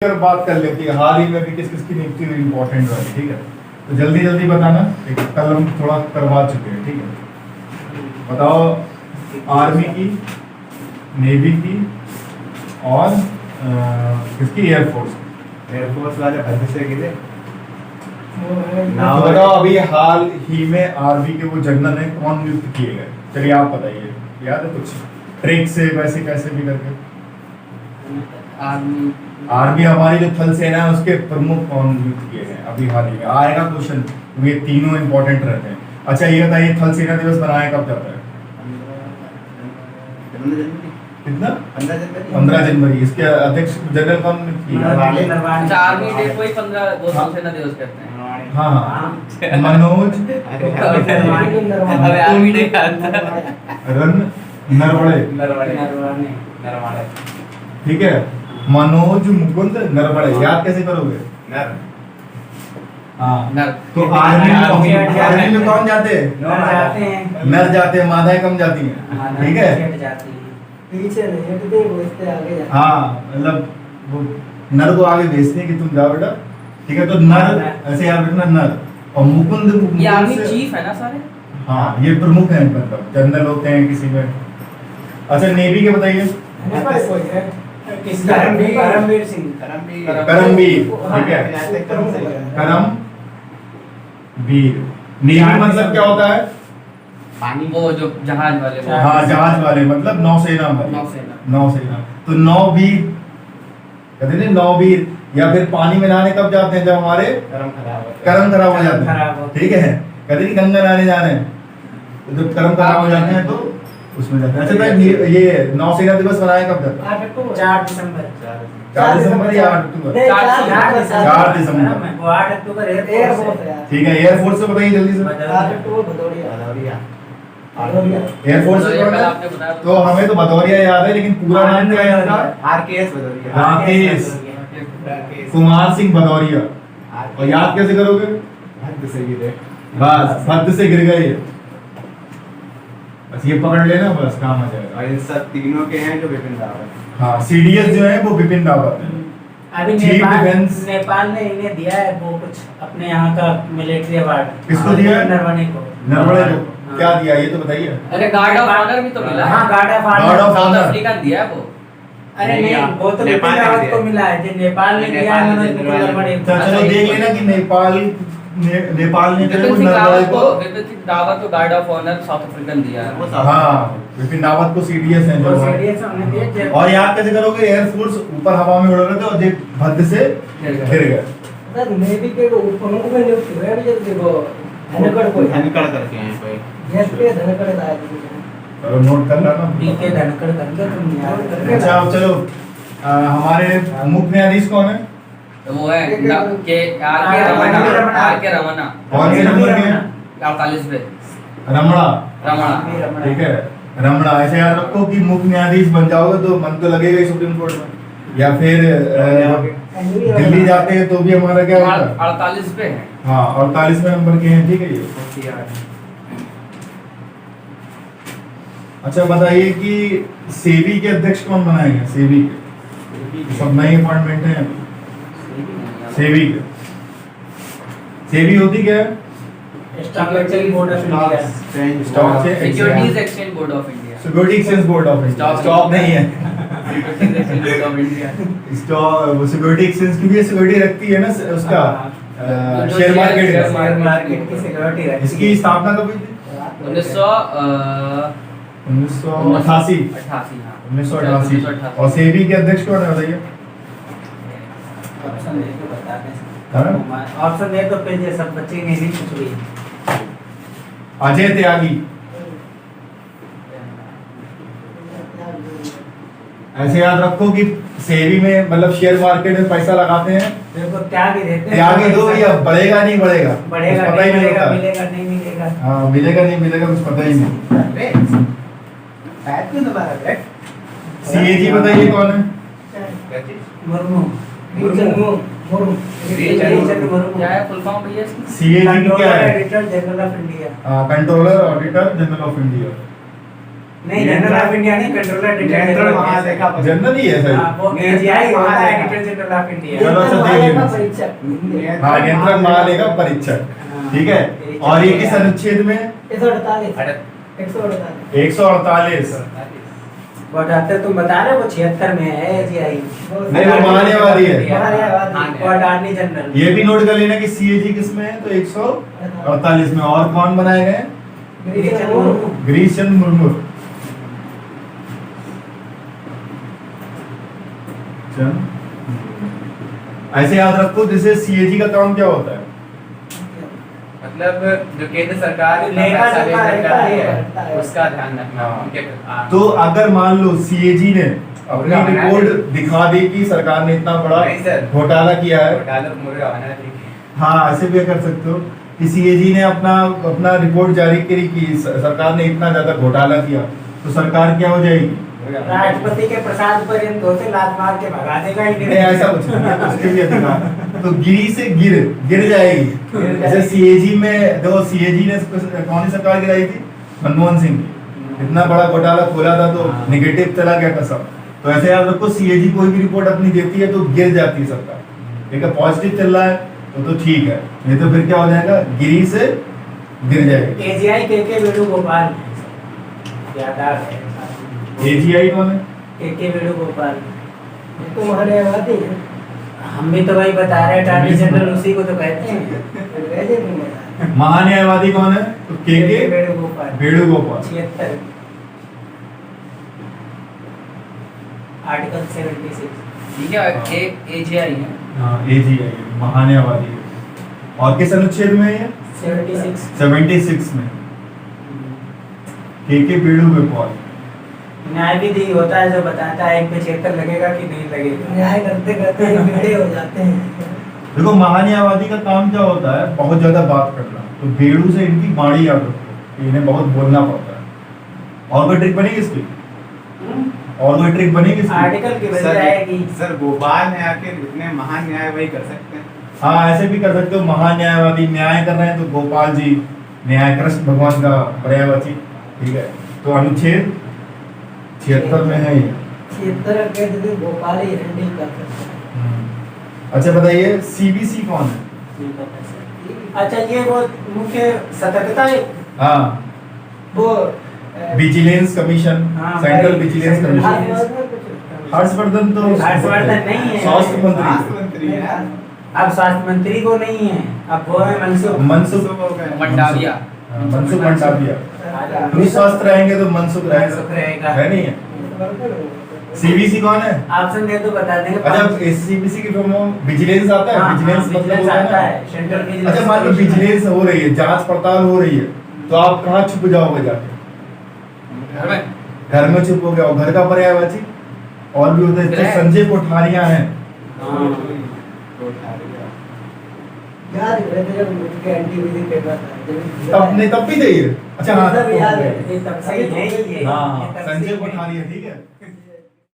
बात कर लेती है हाल ही में भी किस किस की नियुक्ति हुई इंपॉर्टेंट वाली, ठीक है। तो जल्दी जल्दी बताना, कल हम थोड़ा करवा चुके हैं, ठीक है। बताओ आर्मी की, नेवी की और किसकी, एयरफोर्स वाले भर्ती से गिरे। तो बताओ अभी हाल ही में आर्मी के वो जनरल हैं कौन नियुक्त किए गए, चलिए आप बताइए, याद है कुछ ट्रिक से वैसे कैसे भी करके। आर्मी हमारी जो थल सेना है उसके प्रमुख कौन नियुक्त किए गए अभी हाल ही में, आएगा क्वेश्चन, ये तीनों इंपॉर्टेंट रहते हैं। अच्छा ये बताइए थल सेना दिवस मनाया कब जाता है, कितना, 15 जनवरी। इसके अध्यक्ष जनरल कौन नियुक्त किए? आर्मी डे को ही 15 वो थल सेना दिवस कहते हैं। हाँ मनोज अबे आर्मी डे का नरवणे, ठीक है। मनोज मुकुंद नरवणे, याद कैसे करोगे? हाँ तो आर्मी में कौन जाते हैं? नर जाते हैं, मादाएं कम जाती हैं, ठीक है। हाँ मतलब वो नर को आगे भेजते हैं कि तुम जाओ बेटा, ठीक है। तो नर ऐसे याद रखना, नर। और मुकुंद ये आर्मी चीफ है ना सारे। हाँ ये प्रमुख हैं, मतलब जनरल होते हैं किसी में। अच्छा नेवी के बताइए। करमवीर सिंह, करमवीर, ठीक है, करमवीर। नेवी मतलब क्या होता है? पानी, वो जो जहाज वाले, हाँ जहाज वाले, मतलब नौसेना वाले, नौसेना। तो नौवीर कहते हैं, नौवीर। या फिर पानी में नहाने कब जाते हैं? जब हमारे कर्म खराब हो जाते हैं, ठीक है। कहते हैं गंगा नहाने जा रहे हैं, तो जब कर्म खराब हो जाते हैं तो उसमें जाते हैं। अच्छा भाई ये नौसेना दिवस मनाया कब जाता है? 4 दिसंबर 4 दिसंबर या 8 अक्टूबर? 4 दिसंबर, 8 अक्टूबर एयरफोर्स, ठीक है। एयरफोर्स से बताइए जल्दी से। 8 अक्टूबर भदौरिया। एयरफोर्स से कौन है? तो हमें तो भदौरिया याद है, लेकिन पूरा नाम क्या है इनका? आरकेएस भदौरिया, राकेश कुमार सिंह भदौरिया। और याद कैसे करोगे? हद से गिरे, बस हद से गिर गए, बस ये पकड़ लेना, बस काम आ जाएगा। और इन सब तीनों के हैं जो विपिन रावत। हाँ सीडीएस जो है वो विपिन रावत है। अभी चीफ डिफेंस नेपाल ने इन्हें दिया है वो कुछ अपने यहाँ का मिलिट्री अवार्ड। किसको दिया है? नरवणे को। नरवणे को क्या दिया ये तो बताइए। अरे गार्ड ऑफ ऑनर भी तो मिला है। हाँ guard of guard of South honour. Africa ने दिया है वो। अरे नहीं वो तो विपिन रावत को मिला है, जो नेपाल ने दिया है उन्होंने नरवणे को। चलो देख लेना कि नेपाल ने विपिन सिंह रावत को guard of honour South African दिया है। हाँ विपिन रावत को सीडीएस है जो है। सीडीएस उन्हें दिया। और याद कैसे करोगे? एयरफोर्स ऊपर हवा में उड़ रहे थे और जे भद्द से गिर गए। सर नेवी के प्रमुख में नियुक्त हुए अभी जब देखो धनखड़ करके हैं कोई, यस पे धनखड़ आया चलो नोट कर लेना। डीके धनखड़ करके तुम याद करके। अच्छा अब चलो हमारे मुख्य न्यायाधीश कौन है? वो है के आर के रमना। कौन से नंबर के हैं? 48 पे रमणा, रमणा। ठीक है रमणा। ऐसे याद रखो कि मुख्य न्यायाधीश बन जाओगे तो मन तो लगेगा ही सुप्रीम कोर्ट में, या फिर दिल्ली जाते हैं तो भी हमारा क्या होता है? 48 पे है। हाँ 48वें नंबर के हैं, ठीक है ये। अच्छा बताइए कि सेबी के अध्यक्ष कौन बनाए गए? सेबी के सब नए अपॉइंटमेंट हैं। सेबी के, सेबी होती क्या है? Stock exchange board of India. Stock securities exchange board of India. Security exchange board of India. Stock नहीं है, securities exchange board of India. Stock वो सिक्योरिटी एक्सचेंज क्योंकि ये सिक्योरिटी रखती है ना उसका शेयर मार्केट की सिक्योरिटी है। इसकी स्थापना कब हुई थी? 1988। 1988। और सेबी के अध्यक्ष कौन है बताइए? ऑप्शन दे के बता दें। ऑप्शन दे तो फिर ये सब बच्चे नहीं कुछ भी। अजय त्यागी। ऐसे याद रखो कि सेबी में मतलब शेयर मार्केट में पैसा लगाते हैं, देखो त्यागी देते हैं। त्यागी दो या बढ़ेगा नहीं बढ़ेगा, बढ़ेगा कुछ पता ही नहीं नहीं बढ़ेगा, होता। मिलेगा नहीं मिलेगा। हाँ मिलेगा नहीं मिलेगा कुछ पता ही नहीं। सीएजी बताइए कौन है? मुर्मू। क्या है फुल फॉर्म भैया इसकी? सीएजी क्या है? Editor general of India. Controller auditor general of India. नहीं जनरल ऑफ इंडिया नहीं, कंट्रोलर जनरल महालेखा जनरल ही है हाँ, सही। वो एजीआई होता है, एडिटर जनरल ऑफ इंडिया। चलो अच्छा देख महालेखा लीजिए। परीक्षक। हाँ नियंत्रक महालेखा परीक्षक, ठीक है। और ये किस अनुच्छेद में? 148 148 148। बट अब तुम बता रहे हो वो 76 में है एजीआई। नहीं वो महान्यायवादी है। महान्यायवादी। और अटॉर्नी जनरल। ये भी नोट कर लेना कि सीएजी किस में है, तो 148 में। और कौन बनाए गए? गिरीश चंद्र मुर्मू। ऐसे याद रखो, जैसे सीएजी का काम क्या होता है? मतलब जो केंद्र सरकार लेखा पैसा जोखा लेकर रहता करती है। है उसका ध्यान रखना हाँ। उनके तो अगर मान लो सीएजी ने अपनी मुर्गा बना रिपोर्ट दी। दिखा दी कि सरकार ने इतना बड़ा नहीं सर। घोटाला किया है, घोटाला मुर्गा बना दी। हाँ ऐसे भी कर सकते हो कि सीएजी ने अपना अपना रिपोर्ट जारी करी कि सरकार ने इतना ज्यादा घोटाला किया, तो सरकार क्या हो जाएगी? मुर्गा बना दी। राष्ट्रपति के प्रसाद पर्यंत होते लात मार के भगा देगा ही नहीं ऐसा कुछ नहीं है, उसके भी अधिकार। तो गिरी से गिर जाएगी। जैसे सीएजी में देखो, सीएजी ने कौन सी सरकार गिराई थी? मनमोहन सिंह की। इतना बड़ा घोटाला खोला था तो हाँ। निगेटिव चला गया था सब। तो ऐसे याद रखो, सीएजी कोई भी रिपोर्ट अपनी देती है तो गिर जाती है सरकार। ठीक है, पॉजिटिव चल रहा है तो ठीक है, नहीं तो फिर क्या हो जाएगा? गिरी से गिर जाएगी। एजीआई के वेणुगोपाल याद आ गए। एजीआई कौन है? के वेणुगोपाल। ये तो महान्यायवादी है। हम भी तो वही बता रहे हैं, अटॉर्नी जनरल उसी को तो कहते हैं। अंग्रेजी नहीं है। महान्यायवादी कौन है? तो के वेणुगोपाल। वेणुगोपाल। 76 आर्टिकल 76। ठीक है, एजीआई है। हाँ एजीआई महान्यायवादी है। और किस अनुच्छेद में है ये? 76 76 में। के वेणुगोपाल। न्यायविधि होता है जो बताता है एक पे 76 लगेगा कि नहीं लगेगा। न्याय करते करते ये बेड़े हो जाते हैं। देखो महान्यायवादी का काम क्या होता है? बहुत ज्यादा बात करना। तो बेड़ू से इनकी बाणी याद रखो, इन्हें बहुत बोलना पड़ता है। और कोई ट्रिक बनेगी इसकी? और कोई ट्रिक बनेगी इसकी? आर्टिकल की वजह आएगी। सर गोपाल ने आके इतने महान न्याय वही कर सकते हैं। हाँ ऐसे भी कर सकते हो। महान्यायवादी न्याय कर रहे हैं तो गोपाल जी न्याय कृष्ण भगवान का पर्यायवाची। ठीक है, तो अनुच्छेद 76 में है ये। 76 कहते थे भोपाल ही हैंडल कर सकते हैं। अच्छा बताइए, सीबीसी कौन है? नहीं पता सर। अच्छा ये वो मुख्य सतर्कता है। हाँ वो विजिलेंस कमीशन, हाँ, सेंट्रल भाई, vigilance central commission. Harshvardhan Harshvardhan कुछ तो हर्षवर्धन नहीं है। स्वास्थ्य मंत्री। स्वास्थ्य मंत्री है। अब स्वास्थ्य मंत्री को नहीं है, अब वो है मनसुख। मनसुख हो गए। मंडाविया। मनसुख मंडाविया। क्योंकि स्वस्थ रहेंगे तो मनसुख मनसुख रहेगा, रहेगा। है नहीं है? सीबीसी कौन है? ऑप्शन दे तो बता देंगे। अच्छा सीबीसी की फॉर्म में विजिलेंस आता है। हाँ, विजिलेंस हाँ, मतलब विजिलेंस होता आता है। है, सेंट्रल विजिलेंस। अच्छा मान लो विजिलेंस हो रही है, जांच पड़ताल हो रही है, तो आप कहाँ छुप जाओगे जाके? घर में। घर में छुपोगे। और घर का पर्यायवाची और भी होते हैं, गृह। संजय कोठारिया हैं। हाँ। याद है जब मुझे एंटीवीजी पेपर था तब नहीं, तब भी थे ये। अच्छा हाँ सब याद है। ये तब से ही है ये। हाँ ये तब से संजय ही है। कोठारिया, ठीक है।